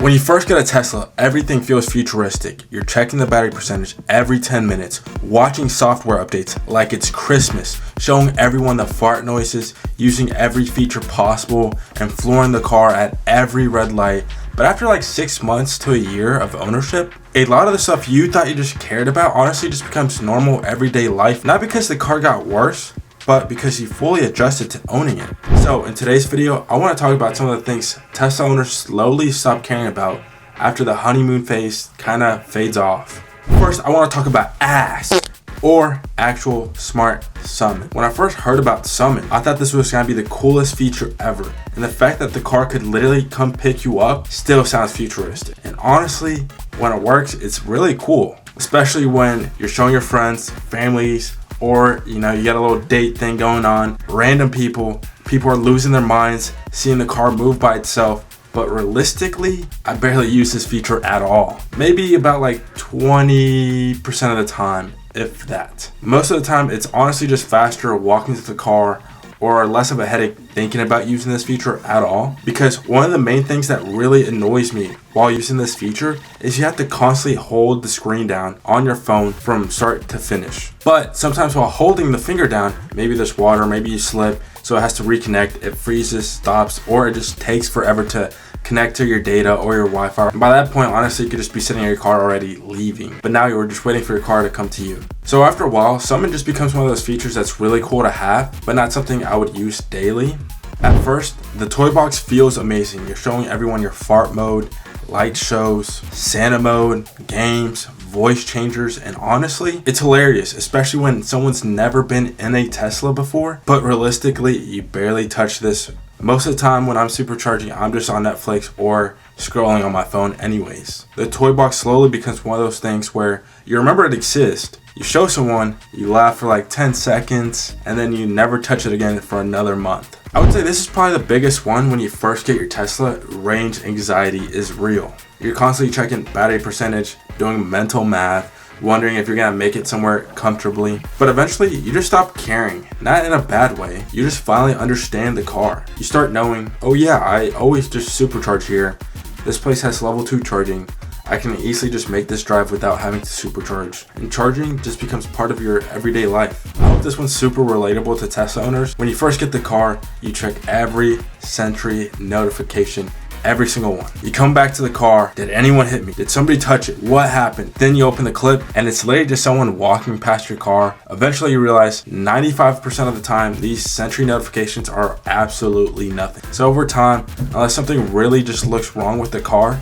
When you first get a Tesla, everything feels futuristic. You're checking the battery percentage every 10 minutes, watching software updates like it's Christmas, showing everyone the fart noises, using every feature possible, and flooring the car at every red light. But after like 6 months to a year of ownership, a lot of the stuff you thought you just cared about honestly just becomes normal everyday life, not because the car got worse, but because you fully adjusted to owning it. So in today's video, I want to talk about some of the things Tesla owners slowly stop caring about after the honeymoon phase kind of fades off. First, I want to talk about Ask, or actual smart summon. When I first heard about Summon, I thought this was going to be the coolest feature ever. And the fact that the car could literally come pick you up still sounds futuristic. And honestly, when it works, it's really cool. Especially when you're showing your friends, families, or you got a little date thing going on, random people are losing their minds seeing the car move by itself. But realistically, I barely use this feature at all. Maybe about like 20% of the time, if that. Most of the time, it's honestly just faster walking to the car or less of a headache thinking about using this feature at all. Because one of the main things that really annoys me while using this feature is you have to constantly hold the screen down on your phone from start to finish. But sometimes while holding the finger down, maybe there's water, maybe you slip, so it has to reconnect, it freezes, stops, or it just takes forever to connect to your data or your Wi-Fi. And by that point, honestly, you could just be sitting in your car already leaving. But now you're just waiting for your car to come to you. So after a while, Summon just becomes one of those features that's really cool to have, but not something I would use daily. At first, the Toybox feels amazing. You're showing everyone your fart mode, light shows, Santa mode, games, voice changers, and honestly, it's hilarious, especially when someone's never been in a Tesla before. But realistically, you barely touch this. Most of the time when I'm supercharging, I'm just on Netflix or scrolling on my phone anyways. The Toybox slowly becomes one of those things where you remember it exists, you show someone, you laugh for like 10 seconds, and then you never touch it again for another month. I would say this is probably the biggest one when you first get your Tesla. Range anxiety is real. You're constantly checking battery percentage, doing mental math, wondering if you're gonna make it somewhere comfortably. But eventually you just stop caring, not in a bad way. You just finally understand the car. You start knowing, oh yeah, I always just supercharge here. This place has level 2 charging. I can easily just make this drive without having to supercharge. And charging just becomes part of your everyday life. I hope this one's super relatable to Tesla owners. When you first get the car, you check every Sentry notification, every single one. You come back to the car, did anyone hit me? Did somebody touch it? What happened? Then you open the clip and it's literally just someone walking past your car. Eventually you realize 95% of the time, these Sentry notifications are absolutely nothing. So over time, unless something really just looks wrong with the car.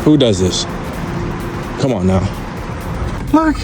Who does this? Come on now. Look.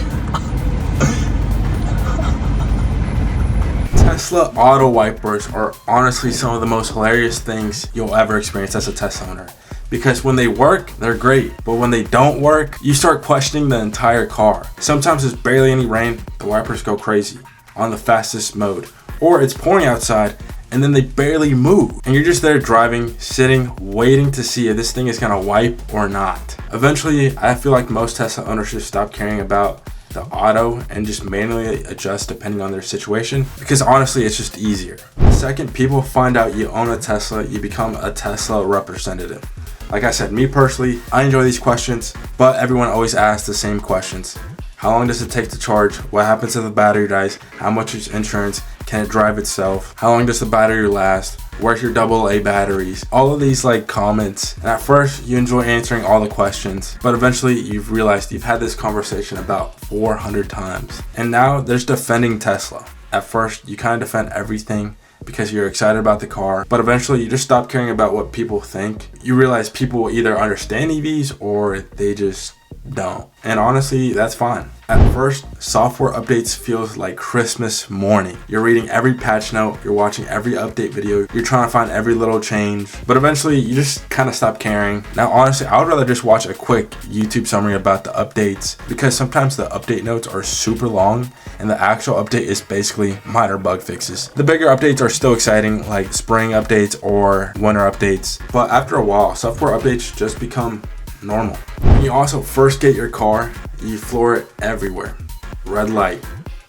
Tesla auto wipers are honestly some of the most hilarious things you'll ever experience as a Tesla owner. Because when they work, they're great. But when they don't work, you start questioning the entire car. Sometimes there's barely any rain, the wipers go crazy on the fastest mode. Or it's pouring outside and then they barely move. And you're just there driving, sitting, waiting to see if this thing is gonna wipe or not. Eventually, I feel like most Tesla owners should stop caring about the auto and just manually adjust depending on their situation, because honestly it's just easier. The second people find out you own a Tesla, you become a Tesla representative. Like I said, me personally, I enjoy these questions, but everyone always asks the same questions. How long does it take to charge? What happens if the battery dies? How much is insurance? Can it drive itself? How long does the battery last? Where's your AA batteries? All of these comments. And at first you enjoy answering all the questions, but eventually you've realized you've had this conversation about 400 times. And now there's defending Tesla. At first you kind of defend everything because you're excited about the car, but eventually you just stop caring about what people think. You realize people will either understand EVs or they just don't. And honestly, that's fine. At first, software updates feels like Christmas morning. You're reading every patch note, you're watching every update video, you're trying to find every little change, but eventually you just kind of stop caring. Now, honestly, I would rather just watch a quick YouTube summary about the updates, because sometimes the update notes are super long and the actual update is basically minor bug fixes. The bigger updates are still exciting, like spring updates or winter updates, but after a while, software updates just become normal. When you also first get your car, you floor it everywhere. Red light,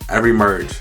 every merge,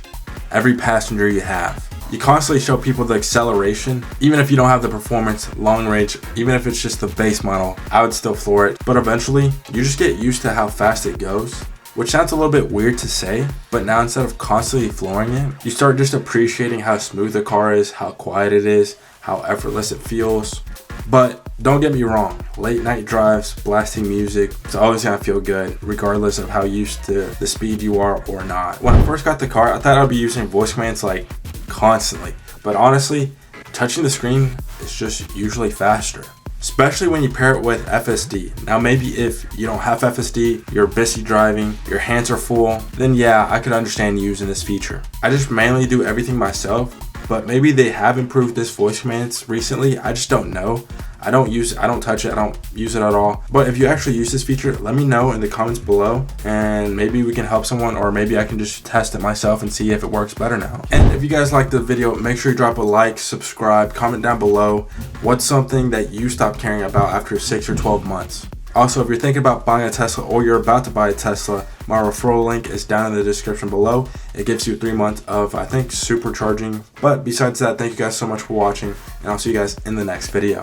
every passenger you have. You constantly show people the acceleration, even if you don't have the performance, long range, even if it's just the base model, I would still floor it. But eventually, you just get used to how fast it goes, which sounds a little bit weird to say, but now instead of constantly flooring it, you start just appreciating how smooth the car is, how quiet it is, how effortless it feels. But don't get me wrong, late night drives, blasting music, it's always gonna feel good, regardless of how used to the speed you are or not. When I first got the car, I thought I'd be using voice commands like constantly, but honestly, touching the screen is just usually faster. Especially when you pair it with FSD. Now maybe if you don't have FSD, you're busy driving, your hands are full, then yeah, I could understand using this feature. I just mainly do everything myself, but maybe they have improved this voice commands recently, I just don't know. I don't touch it, I don't use it at all. But if you actually use this feature, let me know in the comments below, and maybe we can help someone, or maybe I can just test it myself and see if it works better now. And if you guys liked the video, make sure you drop a like, subscribe, comment down below. What's something that you stopped caring about after 6 or 12 months? Also, if you're thinking about buying a Tesla or you're about to buy a Tesla, my referral link is down in the description below. It gives you 3 months of, I think, supercharging. But besides that, thank you guys so much for watching, and I'll see you guys in the next video.